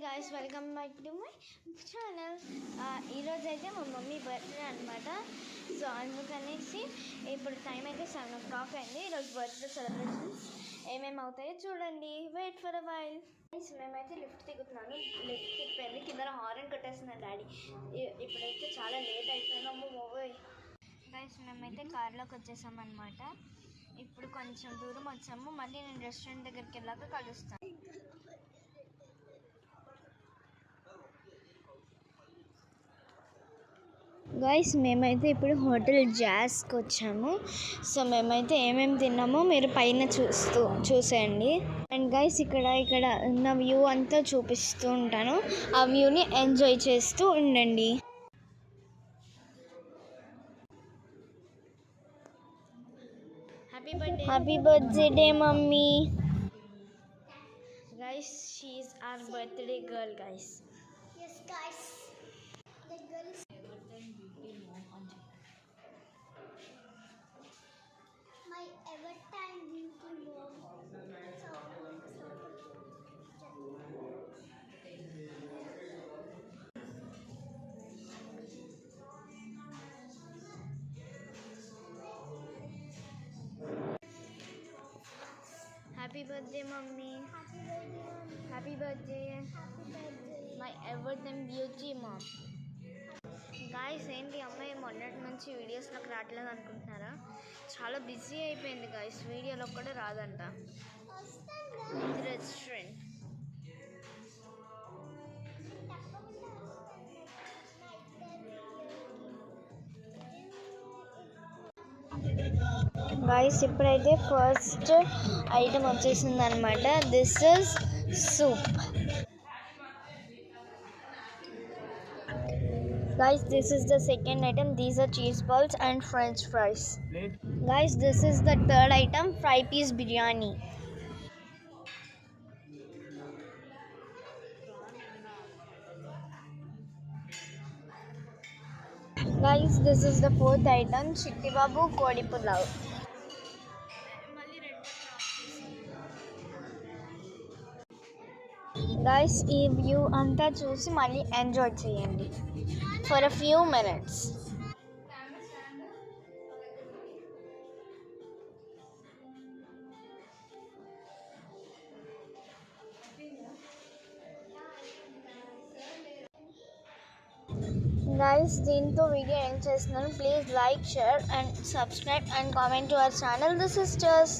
Guys welcome back to my channel. ఈరోజు అయితే మా మమ్మీ బర్త్డే అనమాట. సో అందుకనేసి ఇప్పుడు టైం అయితే 7 o'clock అయింది. ఈరోజు బర్త్డే సెలబ్రేషన్స్ ఏమేమి అవుతాయో చూడండి. Wait for a while. మేమైతే లిఫ్ట్ దిగుతున్నాను. లిఫ్ట్ తిప్పింది, కింద హారన్ కొట్టేస్తున్నాను డాడీ. ఇప్పుడైతే చాలా లేట్ అయిపోయింది. మూవీ గైస్ మేమైతే కార్లోకి వచ్చేసాం అనమాట. ఇప్పుడు కొంచెం దూరం వచ్చాము. మళ్ళీ నేను రెస్టారెంట్ దగ్గరికి వెళ్ళాక కలుస్తాను. గైస్ మేమైతే ఇప్పుడు హోటల్ జాస్కి వచ్చాము. సో మేమైతే ఏమేమి తిన్నామో మీరు పైన చూసేయండి. అండ్ గైస్ ఇక్కడ ఉన్న వ్యూ అంతా చూపిస్తూ ఉంటాను. ఆ వ్యూని ఎంజాయ్ చేస్తూ ఉండండి. Happy birthday mummy. Guys she is our birthday girl guys. Yes guys, the girl is my ever time beauty mom. Happy birthday mummy. Happy birthday mommy. Happy birthday Happy birthday. My ever then beauty mom. Guys ఏంటి అమ్మాయి మొన్నటి నుంచి వీడియోస్లోకి రావట్లేదు అనుకుంటున్నారా? చాలా busy అయిపోయింది guys, వీడియోలో కూడా రాదంట. ఇది రెస్టారెంట్. గాయస్ ఇప్పుడైతే ఫస్ట్ ఐటమ్ వచ్చేసింది అనమాట. This is soup. Guys, this is the second item. These are cheese balls and french fries. Guys, this is the third item, fry piece biryani. Guys, this is the fourth item, Chitti Babu Kodi Pulao. Guys, ఈ view అంతా చూసి మళ్ళీ enjoy చేయండి for a few minutes. Guys, దీంతో video end చేస్తున్నాను. Please like, share and subscribe and comment to our channel the sisters.